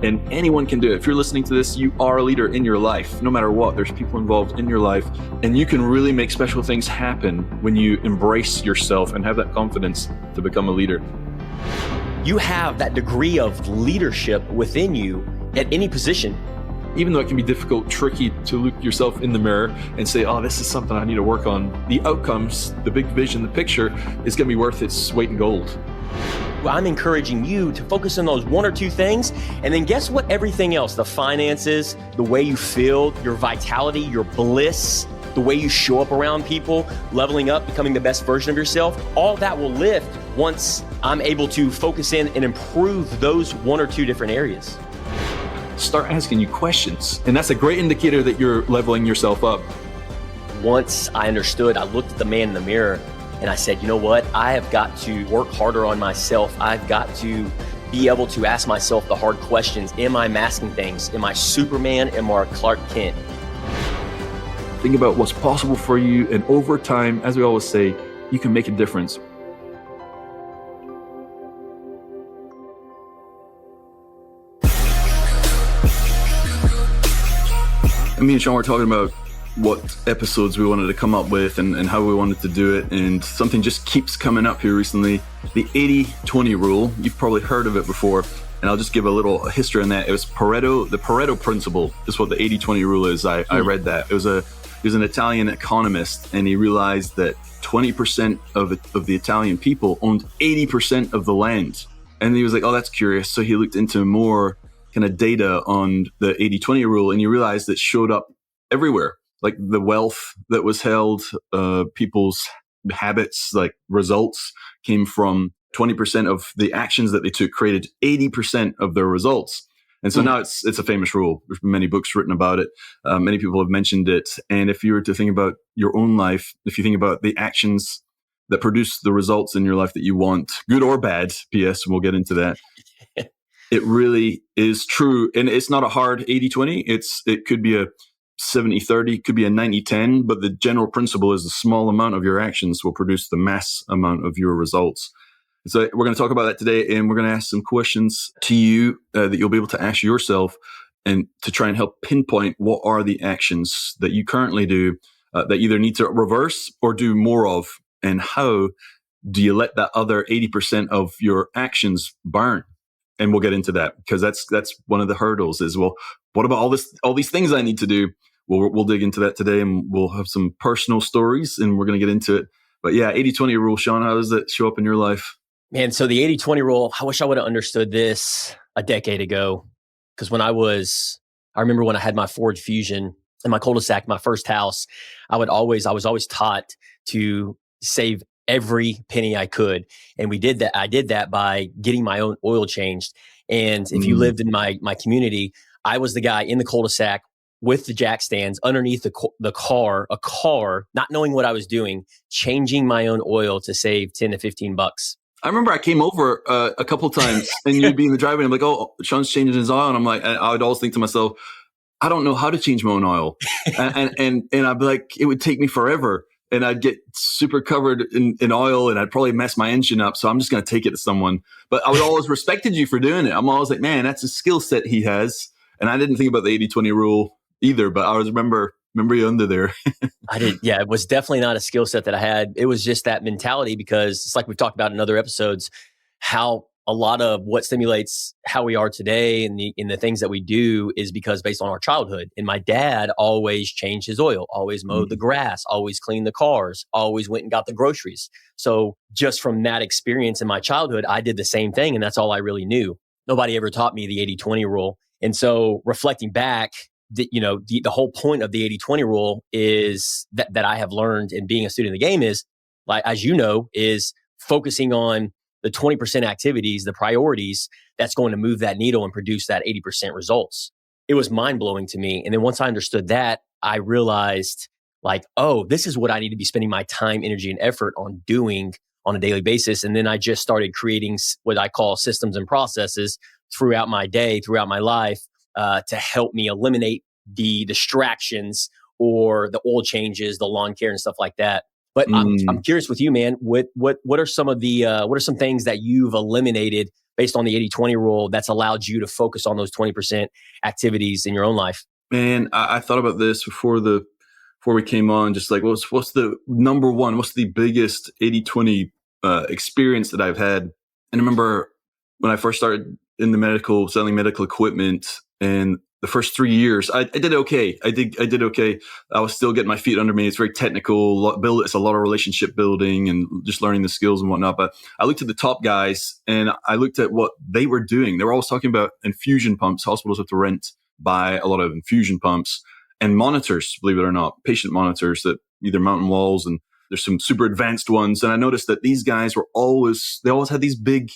And anyone can do it. If you're listening to this, you are a leader in your life. No matter what, there's people involved in your life. And you can really make special things happen when you embrace yourself and have that confidence to become a leader. You have that degree of leadership within you at any position. Even though it can be difficult, tricky to look yourself in the mirror and say, oh, this is something I need to work on, the outcomes, the big vision, the picture is going to be worth its weight in gold. I'm encouraging you to focus on those one or two things, and then guess what? Everything else, the finances, the way you feel, your vitality, your bliss, the way you show up around people, leveling up, becoming the best version of yourself, all that will lift once I'm able to focus in and improve those one or two different areas. Start asking you questions, and that's a great indicator that you're leveling yourself up. Once I understood, I looked at the man in the mirror and I said, you know what? I have got to work harder on myself. I've got to be able to ask myself the hard questions. Am I masking things? Am I Superman? Am I Clark Kent? Think about what's possible for you, and over time, as we always say, you can make a difference. Me and Sean were talking about what episodes we wanted to come up with and how we wanted to do it, and something just keeps coming up here recently. The 80-20 rule. You've probably heard of it before, and I'll just give a little history on that. It was the Pareto Principle is what the 80-20 rule is. I read that. He was an Italian economist, and he realized that 20% of the Italian people owned 80% of the land. And he was like, oh, that's curious. So he looked into more kind of data on the 80-20 rule, and he realized it showed up everywhere. Like the wealth that was held, people's habits, like results came from 20% of the actions that they took created 80% of their results. And so now it's a famous rule. There's been many books written about it. Many people have mentioned it. And if you were to think about your own life, if you think about the actions that produce the results in your life that you want, good or bad, P.S., we'll get into that. It really is true. And it's not a hard 80-20. It could be a 70-30, could be a 90-10, but the general principle is the small amount of your actions will produce the mass amount of your results. So we're going to talk about that today, and we're going to ask some questions to you that you'll be able to ask yourself, and to try and help pinpoint what are the actions that you currently do that you either need to reverse or do more of, and how do you let that other 80% of your actions burn? And we'll get into that, because that's one of the hurdles is, well, what about all these things I need to do? Well, we'll dig into that today, and we'll have some personal stories, and we're going to get into it. But yeah, 80-20 rule, Sean, how does that show up in your life? Man, so the 80-20 rule, I wish I would have understood this a decade ago. Because I remember when I had my Ford Fusion in my cul-de-sac, my first house, I was always taught to save every penny I could. And I did that by getting my own oil changed. And if you lived in my community, I was the guy in the cul-de-sac with the jack stands underneath a car, not knowing what I was doing, changing my own oil to save 10 to 15 bucks. I remember I came over a couple times, and you'd be in the driveway, and I'm like, oh, Sean's changing his oil. And I'm like, I would always think to myself, I don't know how to change my own oil. and I'd be like, it would take me forever. And I'd get super covered in oil, and I'd probably mess my engine up. So I'm just going to take it to someone. But I would always respected you for doing it. I'm always like, man, that's a skill set he has. And I didn't think about the 80-20 rule either, but I always remember you under there. I did. Yeah, it was definitely not a skill set that I had. It was just that mentality, because it's like we've talked about in other episodes, how a lot of what stimulates how we are today and the things that we do is because based on our childhood. And my dad always changed his oil, always mowed the grass, always cleaned the cars, always went and got the groceries. So just from that experience in my childhood, I did the same thing. And that's all I really knew. Nobody ever taught me the 80-20 rule. And so reflecting back, the whole point of the 80-20 rule is that I have learned in being a student of the game is, like, as you know, is focusing on the 20% activities, the priorities that's going to move that needle and produce that 80% results. It was mind blowing to me. And then once I understood that, I realized, like, oh, this is what I need to be spending my time, energy, and effort on doing on a daily basis. And then I just started creating what I call systems and processes throughout my day, throughout my life, to help me eliminate the distractions or the oil changes, the lawn care and stuff like that. But I'm curious with you, man, what are some things that you've eliminated based on the 80-20 rule that's allowed you to focus on those 20% activities in your own life? Man, I thought about this before we came on, just like what's the number one, what's the biggest 80-20 experience that I've had. And I remember when I first started in the selling medical equipment, and the first 3 years, I did okay. I did okay. I was still getting my feet under me. It's very technical. It's a lot of relationship building and just learning the skills and whatnot. But I looked at the top guys and I looked at what they were doing. They were always talking about infusion pumps. Hospitals have to buy a lot of infusion pumps and monitors, believe it or not, patient monitors that either mount on walls, and there's some super advanced ones. And I noticed that these guys they always had these big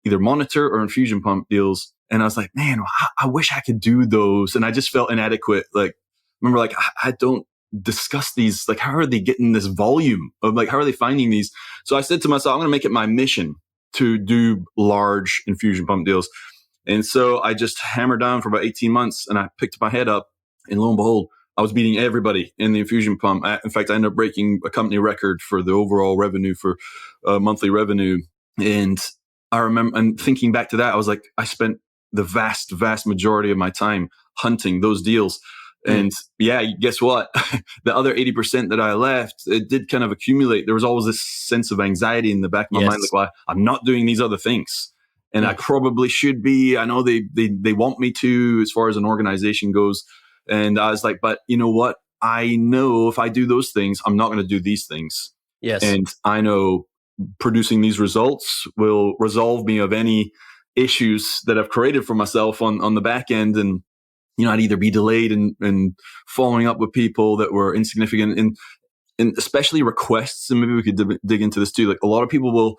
either monitor or infusion pump deals. And I was like, man, I wish I could do those. And I just felt inadequate. Like, remember, like, I don't discuss these. Like, how are they getting this volume of, like, how are they finding these? So I said to myself, I'm going to make it my mission to do large infusion pump deals. And so I just hammered down for about 18 months, and I picked my head up, and lo and behold, I was beating everybody in the infusion pump. In fact, I ended up breaking a company record for the overall revenue for monthly revenue. And I remember, and thinking back to that, I was like, I spent the vast majority of my time hunting those deals. And yeah, guess what? The other 80% that I left, it did kind of accumulate. There was always this sense of anxiety in the back of my mind, like, well, I'm not doing these other things. And I probably should be. I know they want me to, as far as an organization goes. And I was like, but you know what? I know if I do those things, I'm not going to do these things. Yes. And I know producing these results will resolve me of any issues that I've created for myself on the back end. And, you know, I'd either be delayed in following up with people that were insignificant, and especially requests. And maybe we could dig into this too. Like, a lot of people will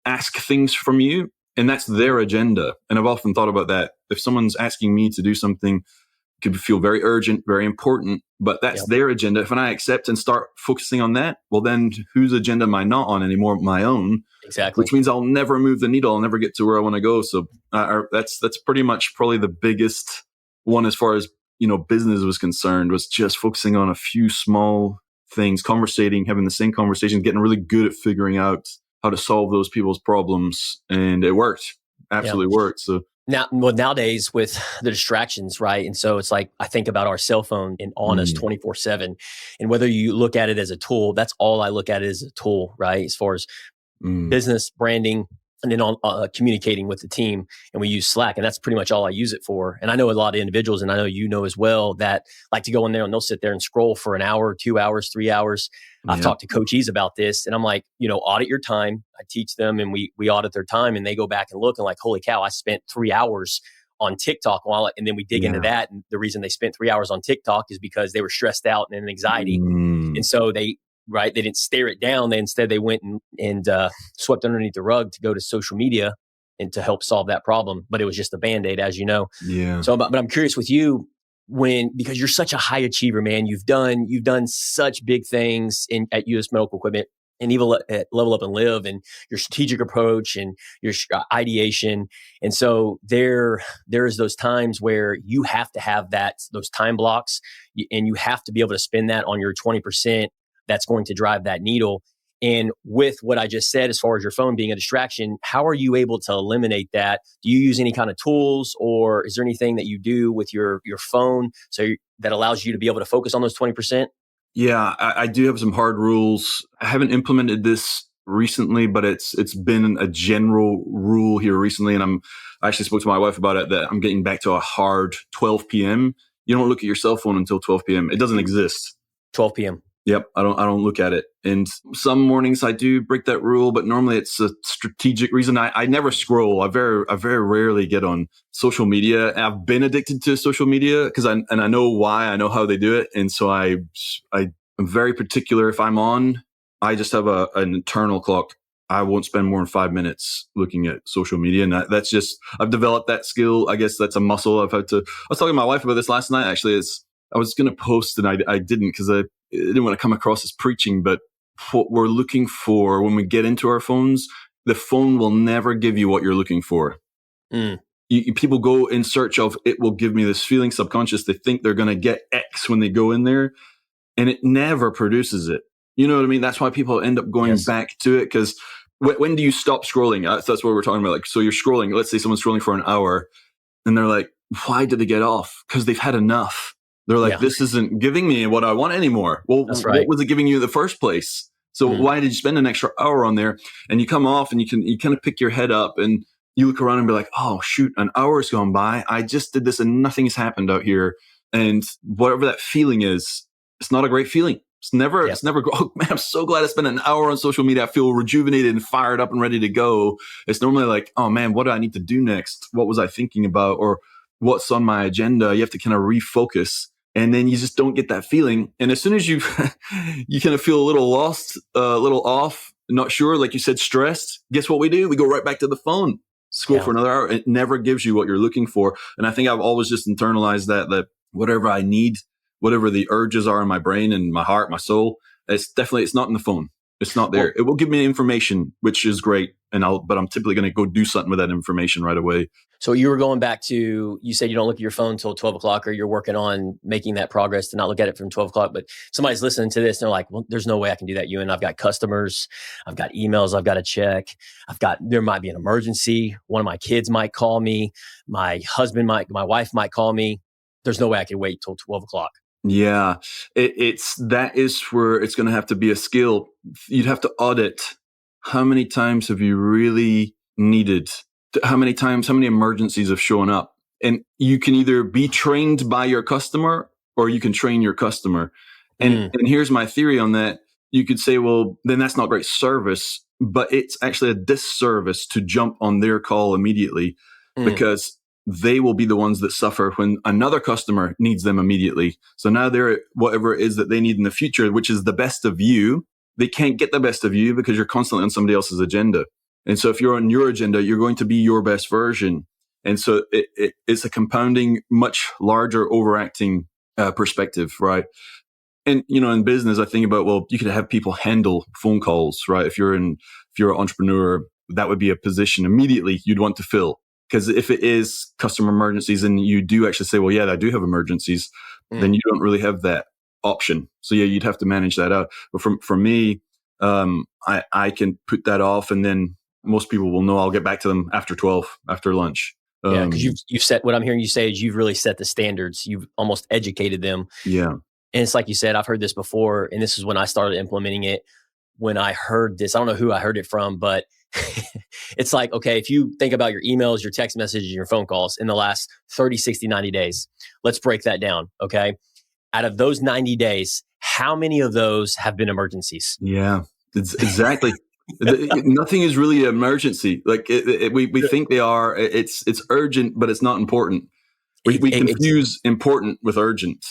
ask things from you, and that's their agenda. And I've often thought about that. If someone's asking me to do something, it could feel very urgent, very important, but that's their agenda. If I accept and start focusing on that, well, then whose agenda am I not on anymore? My own. Exactly. Which means I'll never move the needle. I'll never get to where I want to go. So that's pretty much probably the biggest one as far as, you know, business was concerned, was just focusing on a few small things, having the same conversations, getting really good at figuring out how to solve those people's problems. And it worked. Absolutely worked. So nowadays with the distractions, right? And so it's like, I think about our cell phone and on us 24/7, and whether you look at it as a tool, that's all I look at it as a tool, right? As far as business, branding, and then on communicating with the team. And we use Slack, and that's pretty much all I use it for. And I know a lot of individuals, and I know you know as well, that like to go in there and they'll sit there and scroll for an hour, 2 hours, 3 hours. I've talked to coachees about this, and I'm like, you know, audit your time. I teach them, and we audit their time, and they go back and look and like, holy cow, I spent 3 hours on TikTok and then we dig into that. And the reason they spent 3 hours on TikTok is because they were stressed out and in anxiety. And so they didn't stare it down. Instead they went and swept underneath the rug to go to social media and to help solve that problem. But it was just a Band-Aid, as you know. Yeah. So, but I'm curious with you, because you're such a high achiever, man, you've done such big things at US Medical Equipment, and even at Level Up and Live, and your strategic approach and your ideation. And so there's those times where you have to have those time blocks, and you have to be able to spend that on your 20% that's going to drive that needle. And with what I just said, as far as your phone being a distraction, how are you able to eliminate that? Do you use any kind of tools, or is there anything that you do with your phone that allows you to be able to focus on those 20%? Yeah, I do have some hard rules. I haven't implemented this recently, but it's been a general rule here recently. And I actually spoke to my wife about it, that I'm getting back to a hard 12 p.m. You don't look at your cell phone until 12 p.m. It doesn't exist. 12 p.m. Yep. I don't look at it. And some mornings I do break that rule, but normally it's a strategic reason. I never scroll. I very rarely get on social media. I've been addicted to social media because I know why. I know how they do it. And so I'm very particular. If I'm on, I just have an internal clock. I won't spend more than 5 minutes looking at social media. And that's just, I've developed that skill. I guess that's a muscle I was talking to my wife about this last night. Actually, I was going to post and I didn't, because I didn't want to come across as preaching, but what we're looking for when we get into our phones, the phone will never give you what you're looking for. People go in search of, it will give me this feeling subconscious. They think they're going to get X when they go in there, and it never produces it. You know what I mean? That's why people end up going back to it, because when do you stop scrolling? That's what we're talking about. Like, so you're scrolling, let's say someone's scrolling for an hour and they're like, why did they get off? Because they've had enough. They're like, Yeah, this isn't giving me what I want anymore. Well, that's what right. was it giving you in the first place? So Mm, why did you spend an extra hour on there? And you come off and you kind of pick your head up and you look around and be like, oh shoot, an hour's gone by. I just did this and nothing's happened out here. And whatever that feeling is, it's not a great feeling. yeah, It's never, oh man, I'm so glad I spent an hour on social media. I feel rejuvenated and fired up and ready to go. It's normally like, oh man, what do I need to do next? What was I thinking about? Or what's on my agenda? You have to kind of refocus. And then you just don't get that feeling. And as soon as you you kind of feel a little lost, a little off, not sure, like you said, stressed, guess what we do? We go right back to the phone, scroll yeah, for another hour. It never gives you what you're looking for. And I think I've always just internalized that whatever I need, whatever the urges are in my brain and my heart, my soul, it's not in the phone. It's not there. well, It will give me information, which is great. But I'm typically going to go do something with that information right away. so you were going back to, you said you don't look at your phone until 12 o'clock, or you're working on making that progress to not look at it from 12 o'clock. But somebody's listening to this and they're like, well, there's no way I can do that, Ewan. I've got customers, I've got emails, I've got to check. There might be an emergency. One of my kids might call me. My wife might call me. There's no way I can wait till 12 o'clock. Yeah, that is where it's going to have to be a skill. You'd have to audit how many times have you really needed, how many emergencies have shown up. And you can either be trained by your customer or you can train your customer. And here's my theory on that. You could say, well, then that's not great service, but it's actually a disservice to jump on their call immediately because they will be the ones that suffer when another customer needs them immediately. So now they're whatever it is that they need in the future, which is the best of you. They can't get the best of you because you're constantly on somebody else's agenda. And so if you're on your agenda, you're going to be your best version. And so it's a compounding, much larger overacting perspective, right? And, in business, I think about, well, you could have people handle phone calls, right? If you're an entrepreneur, that would be a position immediately you'd want to fill. Because if it is customer emergencies and you do actually say, well, yeah, I do have emergencies, then you don't really have that option. So yeah, you'd have to manage that out. But for me, I can put that off, and then most people will know I'll get back to them after 12, after lunch. Yeah, because you've set, what I'm hearing you say is you've really set the standards. You've almost educated them. Yeah. And it's like you said, I've heard this before, and this is when I started implementing it. When I heard this, I don't know who I heard it from, but it's like, okay, if you think about your emails, your text messages, your phone calls in the last 30, 60, 90 days, let's break that down. Okay. Out of those 90 days, how many of those have been emergencies? Yeah, it's exactly. Nothing is really an emergency. Like we think they are. It's urgent, but it's not important. We confuse important with urgent,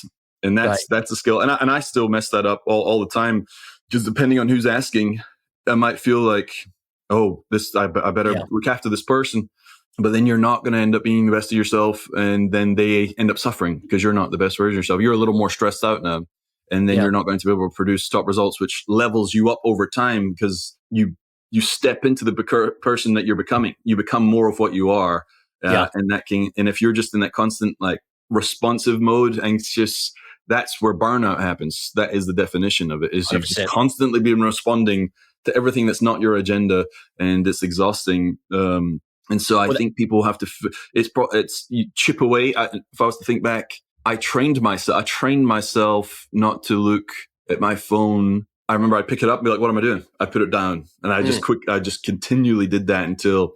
and that's a skill. And I still mess that up all the time, just depending on who's asking. I might feel like, oh, I better look after this person, but then you're not going to end up being the best of yourself, and then they end up suffering because you're not the best version of yourself. You're a little more stressed out now, and then you're not going to be able to produce top results, which levels you up over time because you step into the person that you're becoming. You become more of what you are. And if you're just in that constant, like, responsive mode, anxious, that's where burnout happens. That is the definition of it, is you've just constantly been responding to everything that's not your agenda, and it's exhausting. And so I think people have to, you chip away. If I was to think back, I trained myself not to look at my phone. I remember I'd pick it up and be like, what am I doing? I put it down, and I just continually did that until,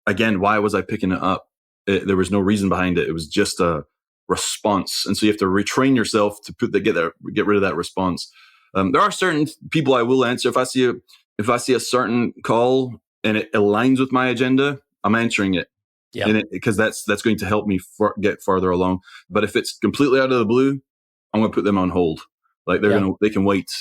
again, why was I picking it up? There was no reason behind it. It was just a response. And so you have to retrain yourself to get rid of that response. There are certain people I will answer. If I see a certain call and it aligns with my agenda, I'm answering it. Yeah, because that's going to help me get farther along. But if it's completely out of the blue, I'm going to put them on hold. Like they can wait.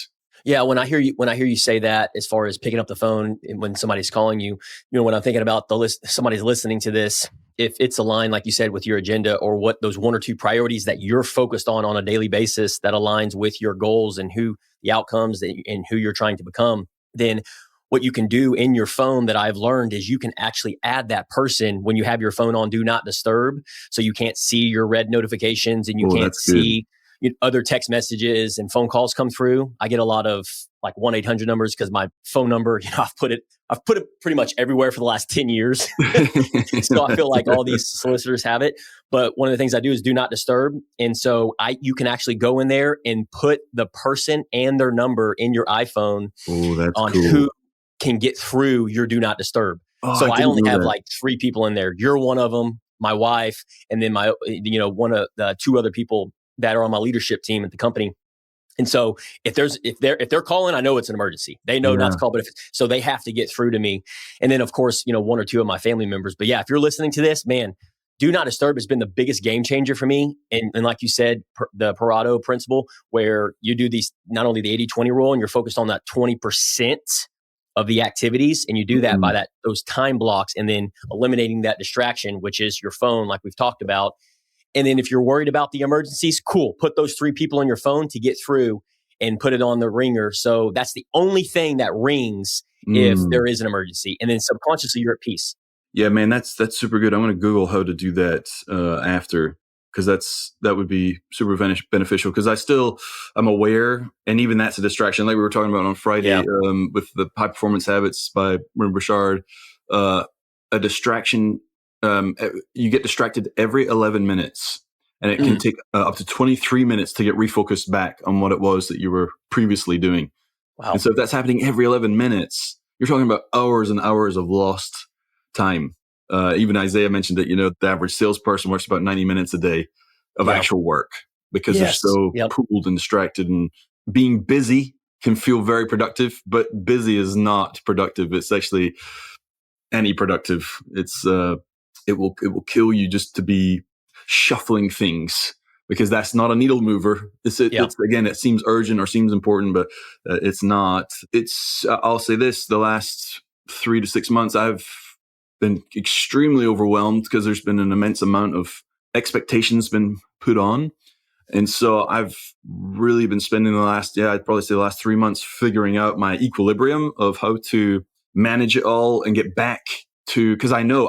Yeah, when I hear you say that, as far as picking up the phone when somebody's calling you, when I'm thinking about somebody's listening to this, if it's aligned, like you said, with your agenda, or what those one or two priorities that you're focused on a daily basis that aligns with your goals and who the outcomes and who you're trying to become, then what you can do in your phone that I've learned is you can actually add that person when you have your phone on do not disturb, so you can't see your red notifications and you can't see other text messages and phone calls come through. I get a lot of like 1-800 numbers because my phone number, I've put it pretty much everywhere for the last 10 years. So I feel like all these solicitors have it. But one of the things I do is do not disturb. And so you can actually go in there and put the person and their number in your iPhone on cool. who can get through your do not disturb. So I only have like 3 people in there. You're one of them, my wife, and then my, one of the 2 other people that are on my leadership team at the company. And so if they're calling, I know it's an emergency. They know not to call, but so they have to get through to me. And then of course, 1 or 2 of my family members. But yeah, if you're listening to this, man, do not disturb has been the biggest game changer for me. And like you said, the Pareto Principle, where you do these, not only the 80-20 rule, and you're focused on that 20% of the activities, and you do that by those time blocks, and then eliminating that distraction, which is your phone, like we've talked about. And then if you're worried about the emergencies, cool, put those 3 people on your phone to get through and put it on the ringer. So that's the only thing that rings if there is an emergency. And then subconsciously you're at peace. Yeah, man, that's super good. I'm going to Google how to do that after, because that would be super beneficial. Because I'm aware, and even that's a distraction. Like we were talking about on Friday with the High Performance Habits by Bouchard, a distraction. You get distracted every 11 minutes, and it can take up to 23 minutes to get refocused back on what it was that you were previously doing. Wow! And so if that's happening every 11 minutes, you're talking about hours and hours of lost time. Even Isaiah mentioned that, the average salesperson works about 90 minutes a day of actual work because they're so pooled and distracted. And being busy can feel very productive, but busy is not productive. It's actually anti-productive. It's it will kill you just to be shuffling things, because that's not a needle mover. It's again, it seems urgent or seems important, but it's not. I'll say this: the last 3 to 6 months, I've been extremely overwhelmed because there's been an immense amount of expectations been put on. And so I've really been spending I'd probably say the last 3 months figuring out my equilibrium of how to manage it all and get back to, because I know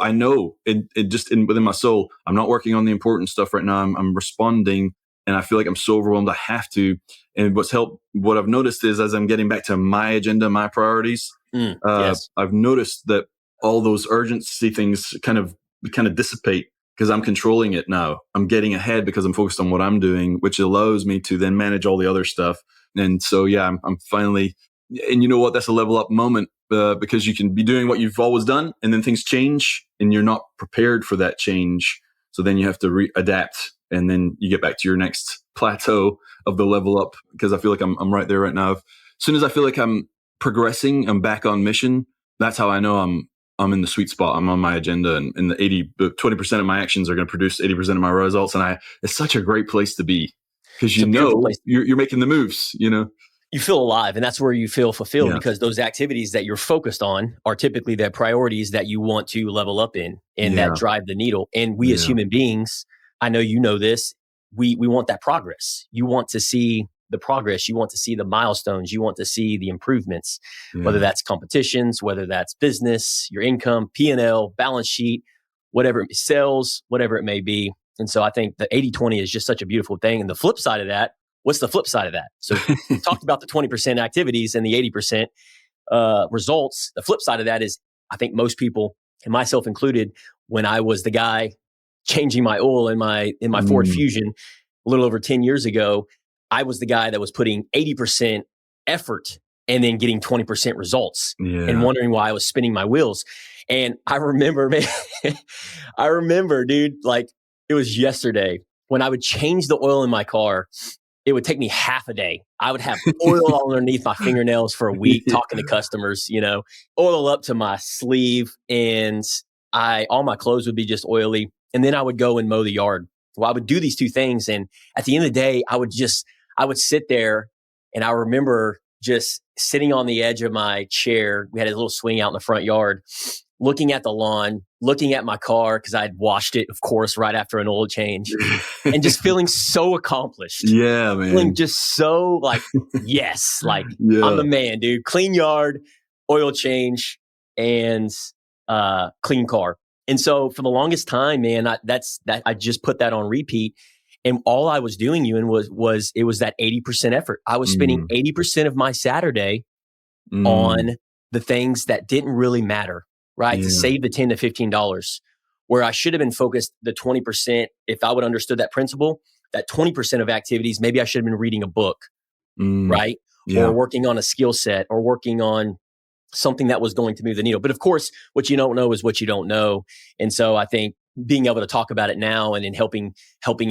within my soul, I'm not working on the important stuff right now. I'm responding, and I feel like I'm so overwhelmed I have to. And what I've noticed is, as I'm getting back to my agenda, my priorities, I've noticed that all those urgency things kind of dissipate because I'm controlling it now. I'm getting ahead because I'm focused on what I'm doing, which allows me to then manage all the other stuff. And so, I'm finally, and you know what? That's a level up moment because you can be doing what you've always done, and then things change and you're not prepared for that change. So then you have to adapt, and then you get back to your next plateau of the level up, because I feel like I'm right there right now. As soon as I feel like I'm progressing, I'm back on mission. That's how I know I'm in the sweet spot. I'm on my agenda, and the 20% of my actions are going to produce 80% of my results. And it's such a great place to be, because you're making the moves, You feel alive, and that's where you feel fulfilled, because those activities that you're focused on are typically the priorities that you want to level up in, and that drive the needle. And we as human beings, I know you know this, we want that progress. You want to see the progress. You want to see the milestones. You want to see the improvements, whether that's competitions, whether that's business, your income, P&L, balance sheet, whatever, sales, whatever it may be. And so I think the 80-20 is just such a beautiful thing. And the flip side of that, what's the flip side of that? So we talked about the 20% activities and the 80% results. The flip side of that is, I think most people, and myself included, when I was the guy changing my oil in my Ford Fusion a little over 10 years ago, I was the guy that was putting 80% effort and then getting 20% results and wondering why I was spinning my wheels. And I remember, dude, like it was yesterday when I would change the oil in my car. It would take me half a day. I would have oil all underneath my fingernails for a week, talking to customers, oil up to my sleeve, and all my clothes would be just oily. And then I would go and mow the yard. Well, I would do these 2 things. And at the end of the day, I would sit there, and I remember just sitting on the edge of my chair. We had a little swing out in the front yard, looking at the lawn, looking at my car, because I'd washed it, of course, right after an oil change, and just feeling so accomplished. Yeah, man. Feeling just so yes, I'm the man, dude. Clean yard, oil change, and clean car. And so for the longest time, man, I just put that on repeat. And all I was doing, Ewan, was it was that 80% effort. I was spending 80% of my Saturday on the things that didn't really matter, right? To Yeah. save the $10 to $15, where I should have been focused the 20%. If I would have understood that principle, that 20% of activities, maybe I should have been reading a book, right? Yeah. Or working on a skill set, or working on something that was going to move the needle. But of course, what you don't know is what you don't know. And so I think being able to talk about it now, and then helping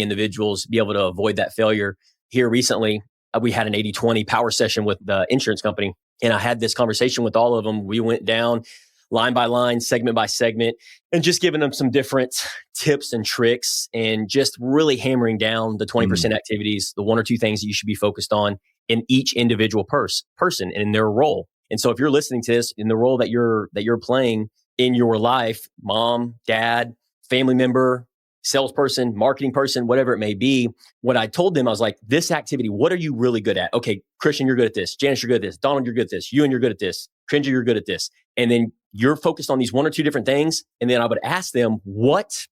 individuals be able to avoid that failure. Here recently, we had an 80-20 power session with the insurance company, and I had this conversation with all of them. We went down line by line, segment by segment, and just giving them some different tips and tricks, and just really hammering down the 20% activities, the one or two things that you should be focused on in each individual person and in their role. And so if you're listening to this, in the role that you're playing in your life, mom, dad, family member, salesperson, marketing person, whatever it may be, what I told them, I was like, this activity, what are you really good at? Okay, Christian, you're good at this. Janice, you're good at this. Donald, you're good at this. Ewan, you're good at this. Cringer, you're good at this. And then you're focused on these one or two different things. And then I would ask them, what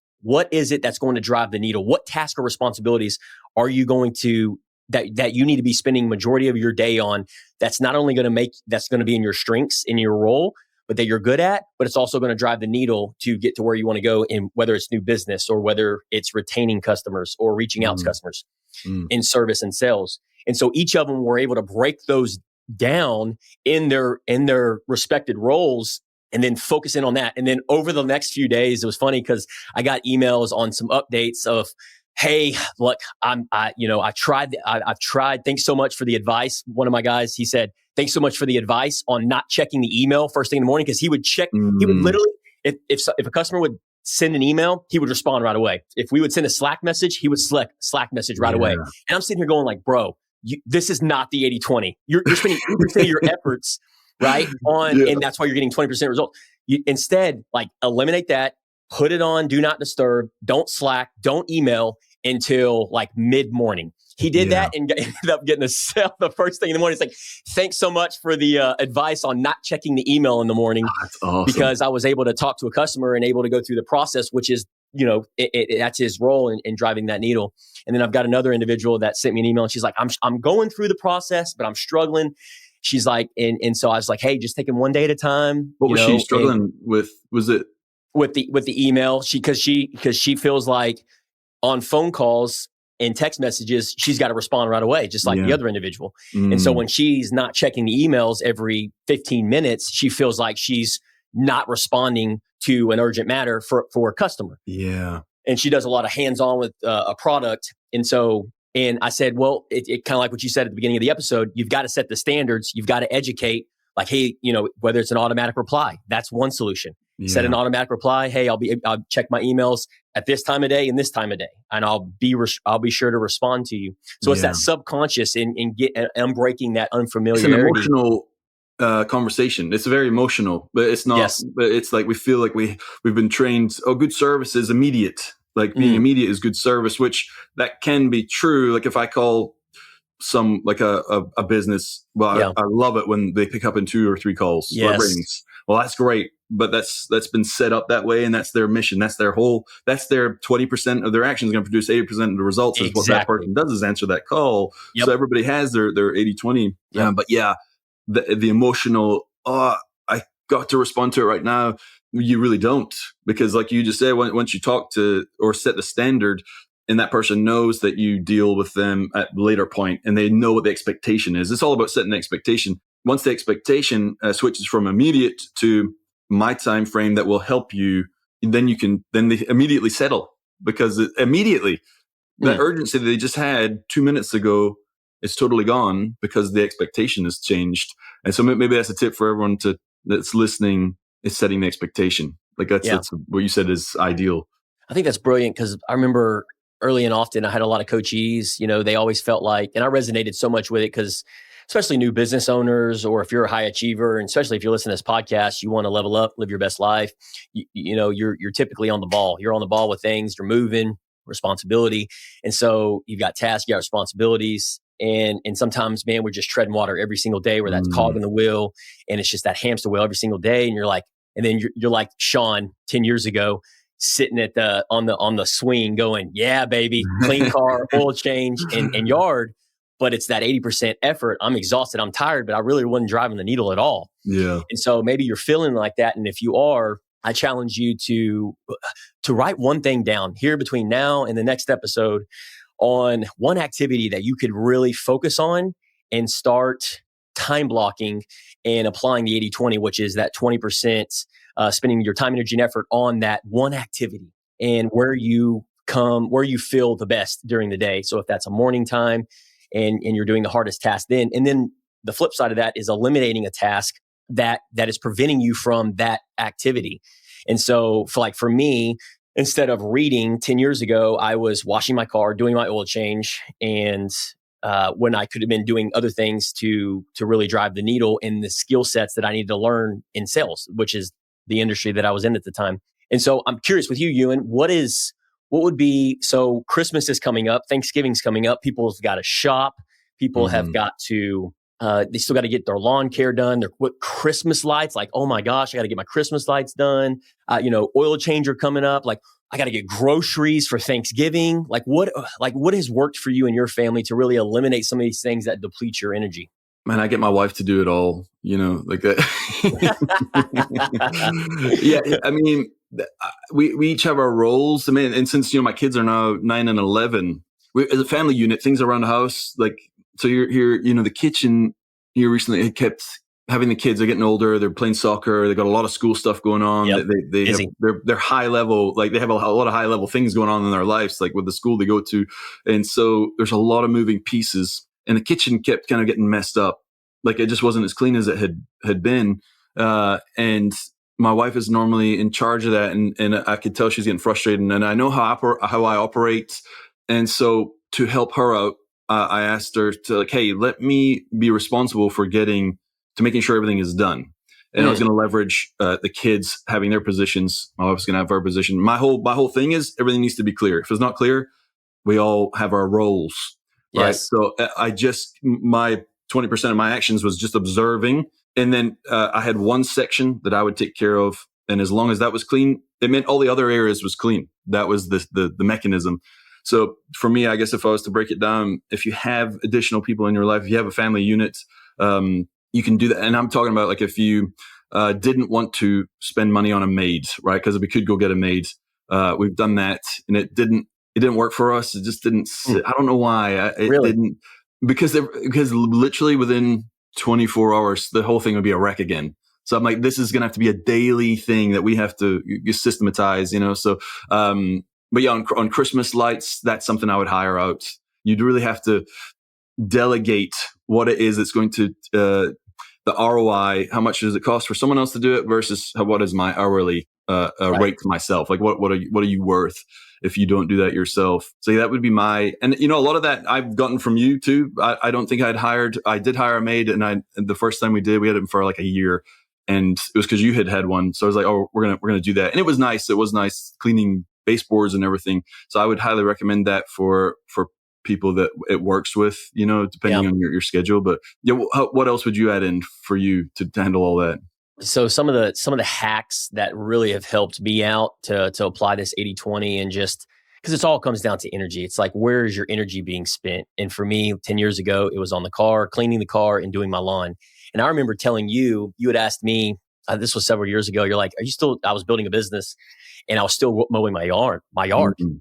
is it that's going to drive the needle? What task or responsibilities are you going to that you need to be spending majority of your day on, that's not only going to that's going to be in your strengths in your role, but that you're good at, but it's also going to drive the needle to get to where you want to go, in whether it's new business, or whether it's retaining customers, or reaching out to customers in service and sales. And so each of them were able to break those down in their respected roles, and then focus in on that. And then over the next few days, it was funny because I got emails on some updates of, hey, look, I've tried. Thanks so much for the advice. One of my guys, he said, thanks so much for the advice on not checking the email first thing in the morning, because he would check. He would literally, if a customer would send an email, he would respond right away. If we would send a Slack message, he would Slack message right away. And I'm sitting here going like, bro, this is not the 80-20. You're spending 80% of your efforts, right, on, and that's why you're getting 20% results. You instead, like, eliminate that, put it on do not disturb, don't Slack, don't email until like mid-morning. He did that and ended up getting a sale the first thing in the morning. It's like, thanks so much for the advice on not checking the email in the morning. That's awesome. Because I was able to talk to a customer and able to go through the process, which is, that's his role in driving that needle. And then I've got another individual that sent me an email, and she's like, I'm going through the process, but I'm struggling. She's like, and so I was like, hey, just taking one day at a time. What was she struggling with? Was it with the email? Because she feels like on phone calls and text messages, she's got to respond right away, just like the other individual. And so when she's not checking the emails every 15 minutes, she feels like she's not responding to an urgent matter for a customer. Yeah. And she does a lot of hands-on with a product. And I said, well, it kind of like what you said at the beginning of the episode, you've got to set the standards. You've got to educate, like, hey, whether it's an automatic reply, that's one solution. Set an automatic reply. Hey, I'll check my emails at this time of day and this time of day, and I'll be sure to respond to you. So it's that subconscious and breaking that unfamiliarity. It's an emotional conversation. It's very emotional, but it's not. Yes. But it's like we feel like we've been trained. Oh, good service is immediate. Like being immediate is good service, which that can be true. Like if I call some like a business, well, I love it when they pick up in 2 or 3 calls or rings. Well, that's great, but that's been set up that way, and that's their mission. That's their 20% of their actions going to produce 80% of the results. Is what that person does is answer that call. So everybody has their 80-20. But the emotional, I got to respond to it right now. You really don't, because like you just said, once you talk to or set the standard, and that person knows that you deal with them at a later point, and they know what the expectation is. It's all about setting the expectation. Once the expectation switches from immediate to my time frame that will help you, then they immediately settle, because immediately that urgency that they just had 2 minutes ago is totally gone because the expectation has changed. And so maybe that's a tip for everyone that's listening, is setting the expectation. Like that's what you said is ideal. I think that's brilliant, because I remember early and often I had a lot of coachees, they always felt like, and I resonated so much with it, because especially new business owners, or if you're a high achiever, and especially if you're listening to this podcast, you want to level up, live your best life. You're typically on the ball. You're on the ball with things. You're moving, responsibility. And so you've got tasks, you got responsibilities. And sometimes, man, we're just treading water every single day, where that's cog in the wheel, and it's just that hamster wheel every single day. And you're like, and then you're like Sean 10 years ago, sitting at on the swing going, yeah, baby, clean car, oil change, and yard. but it's that 80% effort. I'm exhausted, I'm tired, but I really wasn't driving the needle at all. Yeah. And so maybe you're feeling like that. And if you are, I challenge you to write one thing down here between now and the next episode on one activity that you could really focus on and start time blocking and applying the 80-20, which is that 20% spending your time, energy, and effort on that one activity and where you feel the best during the day. So if that's a morning time and you're doing the hardest task then, and then the flip side of that is eliminating a task that is preventing you from that activity. And so for me, instead of reading 10 years ago, I was washing my car, doing my oil change, and when I could have been doing other things to really drive the needle in the skill sets that I needed to learn in sales, which is the industry that I was in at the time. And so I'm curious with you, Ewan, what would be, so Christmas is coming up, Thanksgiving's coming up, people have got to shop, people have got to, they still got to get their lawn care done, their Christmas lights, like, oh my gosh, I got to get my Christmas lights done, oil changer coming up, like I got to get groceries for Thanksgiving. Like what has worked for you and your family to really eliminate some of these things that deplete your energy? Man, I get my wife to do it all, like that. Yeah, I mean, we each have our roles. I mean, and since my kids are now 9 and 11, as a family unit, things around the house, like, so you're here, the kitchen here recently had kept having the kids. They're getting older. They're playing soccer. They got a lot of school stuff going on. Yep. They're high level, like they have a lot of high level things going on in their lives, like with the school they go to, and so there's a lot of moving pieces. And the kitchen kept kind of getting messed up. Like it just wasn't as clean as it had been. And my wife is normally in charge of that. And I could tell she's getting frustrated. And I know how I operate. And so to help her out, I asked her to hey, let me be responsible for making sure everything is done. And I was going to leverage the kids having their positions. My wife's going to have her position. My whole thing is everything needs to be clear. If it's not clear, we all have our roles. Right. Yes. So my 20% of my actions was just observing. And then I had one section that I would take care of. And as long as that was clean, it meant all the other areas was clean. That was the mechanism. So for me, I guess if I was to break it down, if you have additional people in your life, if you have a family unit, you can do that. And I'm talking about like if you didn't want to spend money on a maid, right? Because we could go get a maid. We've done that and it didn't work for us. It just didn't. I don't know why. It really? Didn't. Because literally within 24 hours, the whole thing would be a wreck again. So I'm like, this is going to have to be a daily thing that we have to systematize, So, but yeah, on Christmas lights, that's something I would hire out. You'd really have to delegate what it is that's going to, the ROI, how much does it cost for someone else to do it versus what is my hourly rate to myself? Like what are you worth if you don't do that yourself? So that would be and a lot of that I've gotten from you too. I don't think I did hire a maid, and the first time we had him for like a year, and it was because you had one. So I was like, oh, we're gonna do that, and it was nice. It was nice cleaning baseboards and everything. So I would highly recommend that for people that it works with, depending on your schedule. But yeah, what else would you add in for you to handle all that? So some of the hacks that really have helped me out to apply this 80-20 and just because it all comes down to energy. It's like, where is your energy being spent? And for me, 10 years ago, it was on the car, cleaning the car and doing my lawn. And I remember telling you had asked me, this was several years ago. You're like, I was building a business and I was still mowing my yard. Mm-hmm.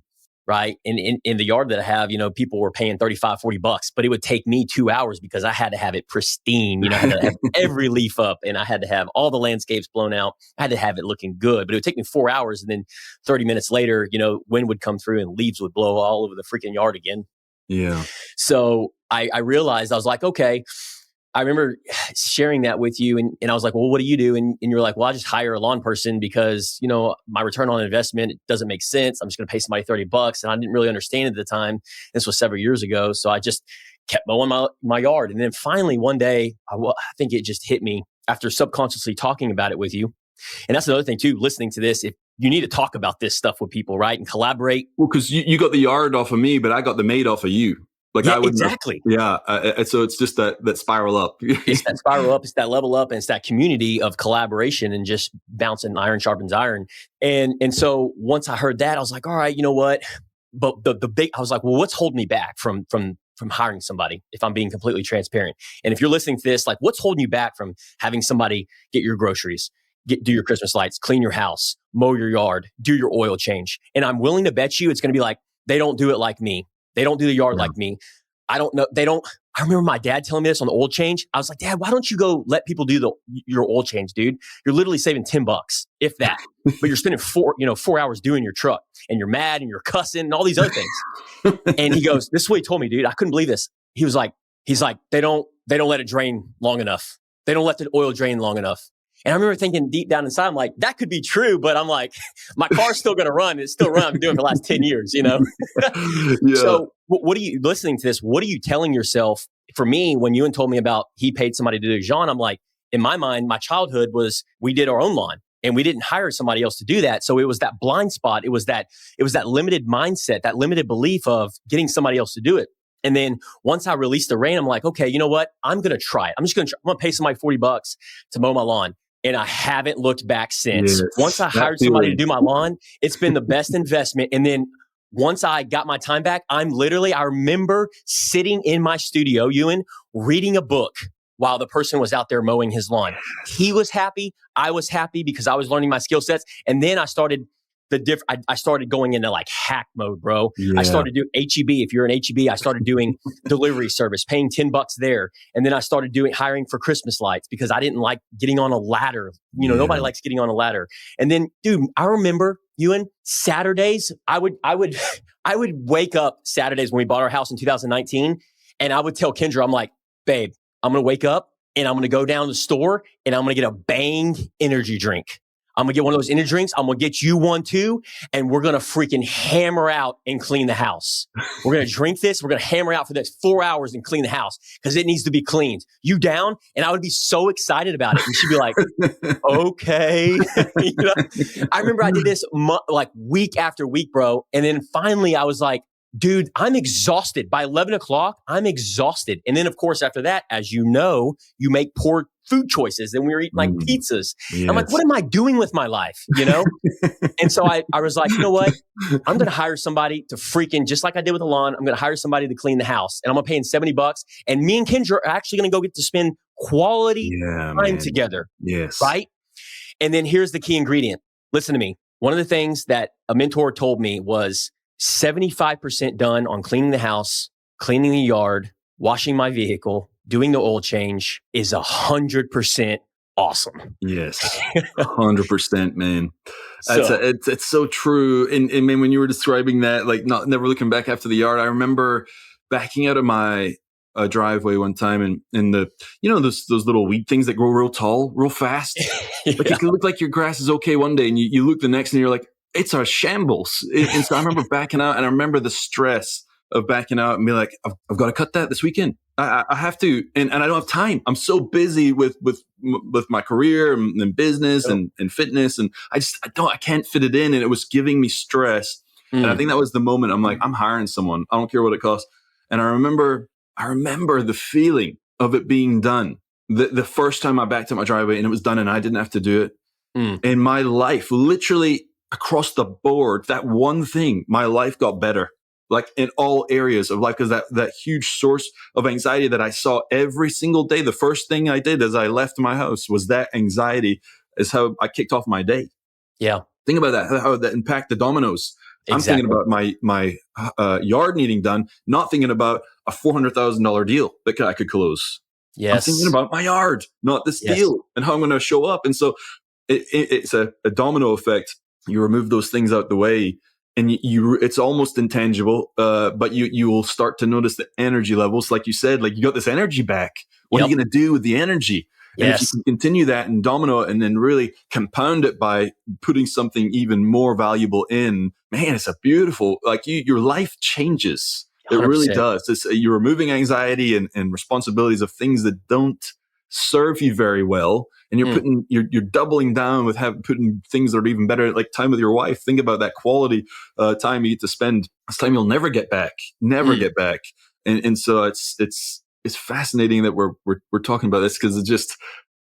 Right. And in the yard that I have, people were paying $35, $40, but it would take me 2 hours because I had to have it pristine. I had to have every leaf up and I had to have all the landscapes blown out. I had to have it looking good, but it would take me 4 hours. And then 30 minutes later, wind would come through and leaves would blow all over the freaking yard again. Yeah. So I realized, I was like, okay, I remember sharing that with you and I was like, well, what do you do? And you're like, well, I just hire a lawn person because, my return on investment, it doesn't make sense. I'm just going to pay somebody $30. And I didn't really understand it at the time. This was several years ago. So I just kept mowing my yard. And then finally one day, I think it just hit me after subconsciously talking about it with you. And that's another thing too, listening to this, if you need to talk about this stuff with people, right? And collaborate. Well, because you got the yard off of me, but I got the maid off of you. Like I wouldn't exactly. So it's just that spiral up. It's that spiral up. It's that level up. And it's that community of collaboration and just bouncing iron sharpens iron. And so once I heard that, I was like, all right, you know what? But I was like, well, what's holding me back from from hiring somebody, if I'm being completely transparent. And if you're listening to this, like, what's holding you back from having somebody get your groceries, do your Christmas lights, clean your house, mow your yard, do your oil change? And I'm willing to bet you it's going to be like, they don't do it like me. They don't do the yard like me. I don't know. I remember my dad telling me this on the oil change. I was like, Dad, why don't you go let people do your oil change, dude? You're literally saving $10, if that. But you're spending 4 hours doing your truck, and you're mad and you're cussing and all these other things. And he goes, this is what he told me, dude. I couldn't believe this. He's like, they don't let it drain long enough. They don't let the oil drain long enough. And I remember thinking deep down inside, I'm like, that could be true, but I'm like, my car's still going to run. It's still running. I've been doing it for the last 10 years, Yeah. So what are you listening to this? What are you telling yourself? For me, when Ewan told me about he paid somebody to do Jean, I'm like, in my mind, my childhood was we did our own lawn and we didn't hire somebody else to do that. So it was that blind spot. It was that limited mindset, that limited belief of getting somebody else to do it. And then once I released the rein, I'm like, okay, you know what? I'm going to try it. I'm going to pay somebody $40 to mow my lawn. And I haven't looked back since. Yes, once I hired somebody to do my lawn, it's been the best investment. And then once I got my time back, I remember sitting in my studio, Ewan, reading a book while the person was out there mowing his lawn. He was happy. I was happy because I was learning my skill sets. And then I started I started going into like hack mode, bro. Yeah. I started doing HEB. If you're an HEB, I started doing delivery service, paying $10 there. And then I started hiring for Christmas lights because I didn't like getting on a ladder. Nobody likes getting on a ladder. And then, dude, I remember, Ewan, Saturdays, I would wake up Saturdays when we bought our house in 2019. And I would tell Kendra, I'm like, babe, I'm going to wake up and I'm going to go down to the store and I'm going to get a Bang energy drink. I'm going to get one of those energy drinks. I'm going to get you one too. And we're going to freaking hammer out and clean the house. We're going to drink this. We're going to hammer out for the next 4 hours and clean the house because it needs to be cleaned. You down? And I would be so excited about it. And she'd be like, okay. I remember I did this like week after week, bro. And then finally I was like, dude, I'm exhausted. By 11 o'clock, I'm exhausted. And then, of course, after that, as you know, you make poor food choices and we were eating like pizzas. Yes. I'm like, what am I doing with my life? And so I was like, you know what? I'm going to hire somebody to freaking, just like I did with the lawn, I'm going to hire somebody to clean the house and I'm going to pay him $70. And me and Kendra are actually going to go get to spend quality time together. Yes. Right? And then here's the key ingredient. Listen to me. One of the things that a mentor told me was 75% done on cleaning the house, cleaning the yard, washing my vehicle, doing the oil change is 100% awesome. Yes, 100%, man. It's so true. And man, when you were describing that, like never looking back after the yard, I remember backing out of my driveway one time and the those little weed things that grow real tall, real fast. Like it can look like your grass is okay one day, and you look the next, and you're like, it's a shambles. And so I remember backing out, and I remember the stress of backing out and be like, I've got to cut that this weekend. I have to, and I don't have time. I'm so busy with my career and business and fitness, and I can't fit it in. And it was giving me stress. And I think that was the moment I'm like, I'm hiring someone. I don't care what it costs. And I remember the feeling of it being done. The first time I backed up my driveway and it was done and I didn't have to do it. In my life, literally across the board, that one thing, my life got better. Like in all areas of life, because that huge source of anxiety that I saw every single day. The first thing I did as I left my house was that anxiety is how I kicked off my day. Yeah. Think about that, how that impact the dominoes. Exactly. I'm thinking about my yard needing done, not thinking about a $400,000 deal that I could close. Yes. I'm thinking about my yard, not this deal and how I'm going to show up. And so it's a domino effect. You remove those things out the way, and it's almost intangible, but you will start to notice the energy levels. Like you said, like you got this energy back. What are you going to do with the energy? And if you can continue that and domino it and then really compound it by putting something even more valuable in, man, it's a beautiful, like your life changes. 100%. It really does. You're removing anxiety and responsibilities of things that don't serve you very well. And you're doubling down with putting things that are even better, like time with your wife. Think about that quality time you get to spend. It's time you'll never get back, get back. And so it's fascinating that we're talking about this, because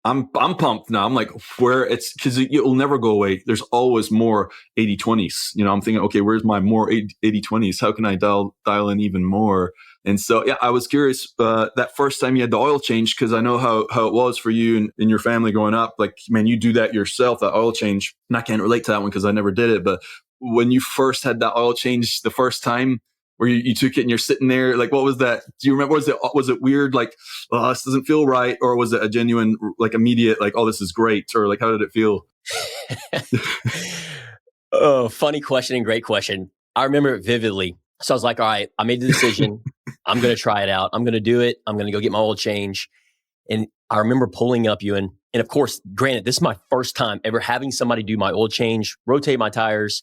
I'm pumped now. I'm like, where it's because it'll never go away. There's always more 80/20s. I'm thinking, okay, where's my more 80/20s? How can I dial in even more? And so, yeah, I was curious that first time you had the oil change, because I know how it was for you and your family growing up. Like, man, you do that yourself, that oil change. And I can't relate to that one because I never did it. But when you first had that oil change the first time, where you took it and you're sitting there, like, what was that? Do you remember? Was it weird? Like, oh, this doesn't feel right, or was it a genuine, like, immediate, like, oh, this is great, or like, how did it feel? Oh, funny question and great question. I remember it vividly. So I was like, all right, I made the decision. I'm going to try it out. I'm going to do it. I'm going to go get my oil change. And I remember pulling up, Ewan. And of course, granted, this is my first time ever having somebody do my oil change, rotate my tires,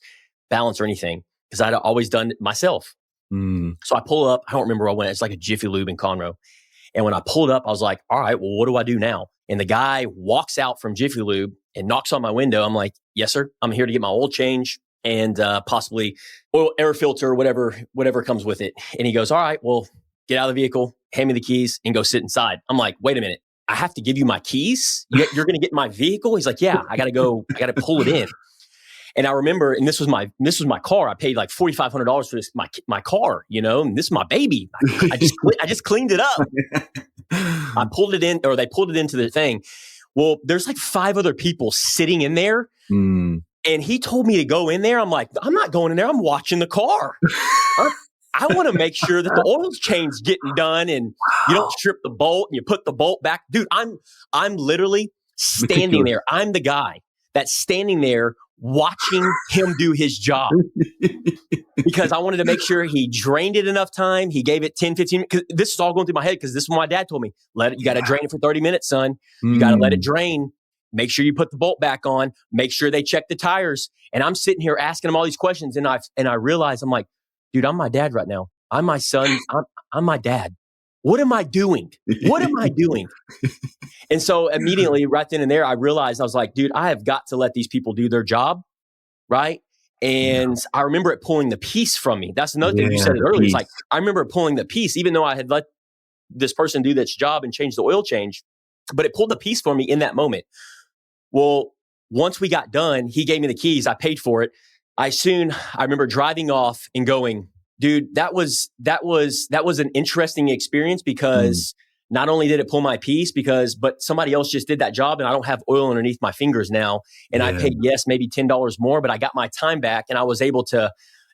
balance, or anything, because I'd always done it myself. So I pull up, I don't remember where I went. It's like a Jiffy Lube in Conroe. And when I pulled up, I was like, all right, well, what do I do now? And the guy walks out from Jiffy Lube and knocks on my window. I'm like, yes, sir. I'm here to get my oil change and possibly oil, air filter, whatever comes with it. And he goes, all right, well, get out of the vehicle, hand me the keys, and go sit inside. I'm like, wait a minute. I have to give you my keys? You're going to get my vehicle? He's like, yeah, I got to pull it in. And I remember, and this was my car. I paid like $4,500 for this, my car, and this is my baby. I just cleaned it up. I pulled it in, or they pulled it into the thing. Well, there's like 5 other people sitting in there. And he told me to go in there. I'm like, I'm not going in there. I'm watching the car. I want to make sure that the oil change getting done and you don't strip the bolt and you put the bolt back. Dude, I'm literally standing there. I'm the guy that's standing there watching him do his job because I wanted to make sure he drained it enough time. He gave it 10, 15 minutes. This is all going through my head because this is what my dad told me. You got to drain it for 30 minutes, son. You got to let it drain. Make sure you put the bolt back on. Make sure they check the tires. And I'm sitting here asking him all these questions. And I realize, I'm like, dude, I'm my dad right now. I'm my son. I'm my dad. What am I doing? What am I doing? And so immediately right then and there, I realized, I was like, dude, I have got to let these people do their job. Right. And I remember it pulling the piece from me. That's another thing you said it earlier. It's like, I remember pulling the piece, even though I had let this person do this job and change the oil change, but it pulled the piece for me in that moment. Well, once we got done, he gave me the keys. I paid for it. I remember driving off and going, dude, that was an interesting experience because not only did it pull my piece but somebody else just did that job and I don't have oil underneath my fingers now. And I paid, maybe $10 more, but I got my time back and I was able to,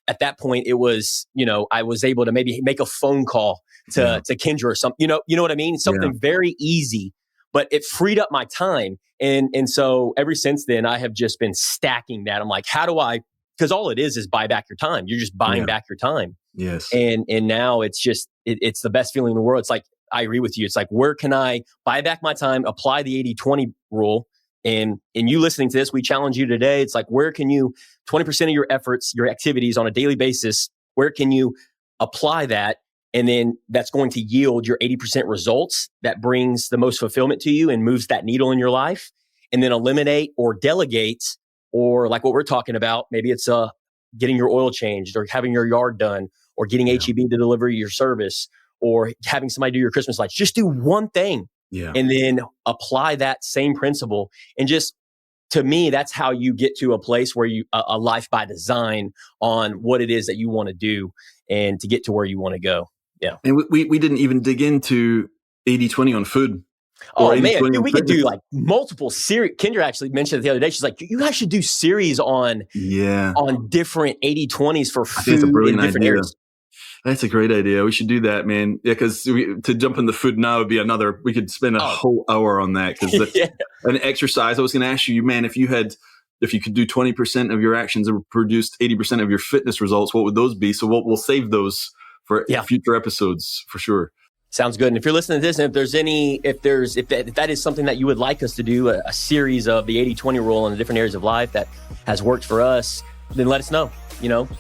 at that point, it was, I was able to maybe make a phone call to Kendra or something, you know what I mean? Something very easy, but it freed up my time. And so ever since then, I have just been stacking that. I'm like, because all it is buy back your time. You're just buying back your time. Yes. And now it's just, it's the best feeling in the world. It's like, I agree with you. It's like, where can I buy back my time, apply the 80/20 rule? And you listening to this, we challenge you today. It's like, where can you, 20% of your efforts, your activities on a daily basis, where can you apply that? And then that's going to yield your 80% results that brings the most fulfillment to you and moves that needle in your life. And then eliminate or delegate, or like what we're talking about, maybe it's getting your oil changed or having your yard done or getting HEB to deliver your service or having somebody do your Christmas lights. Just do one thing and then apply that same principle. And just, to me, that's how you get to a place where a life by design on what it is that you want to do and to get to where you want to go. Yeah. And we didn't even dig into 80/20 on food. Oh man, dude, we could do like multiple series. Kendra actually mentioned it the other day. She's like, you guys should do series on different 80/20s for food in different areas. That's a great idea. We should do that, man. Yeah, because to jump into food now would be we could spend a whole hour on that because an exercise. I was going to ask you, man, if you could do 20% of your actions that produced 80% of your fitness results, what would those be? So we'll save those for future episodes for sure. Sounds good. And if you're listening to this, and if that is something that you would like us to do, a series of the 80/20 rule in the different areas of life that has worked for us, then let us know.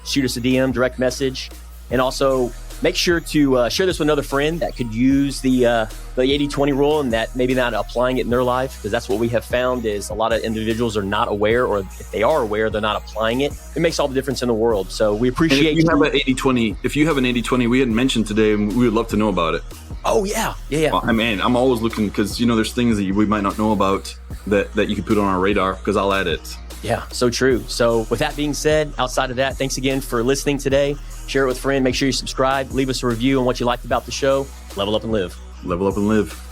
Shoot us a DM, direct message. And also, make sure to share this with another friend that could use the 80-20 rule and that maybe not applying it in their life, because that's what we have found is a lot of individuals are not aware, or if they are aware, they're not applying it. It makes all the difference in the world. So we appreciate if you have an 80-20, if you have an 80-20 we hadn't mentioned today, we would love to know about it. Oh, yeah. Well, I mean, I'm always looking because, there's things that we might not know about that you can put on our radar, because I'll add it. Yeah, so true. So with that being said, outside of that, thanks again for listening today. Share it with a friend. Make sure you subscribe. Leave us a review on what you liked about the show. Level up and live. Level up and live.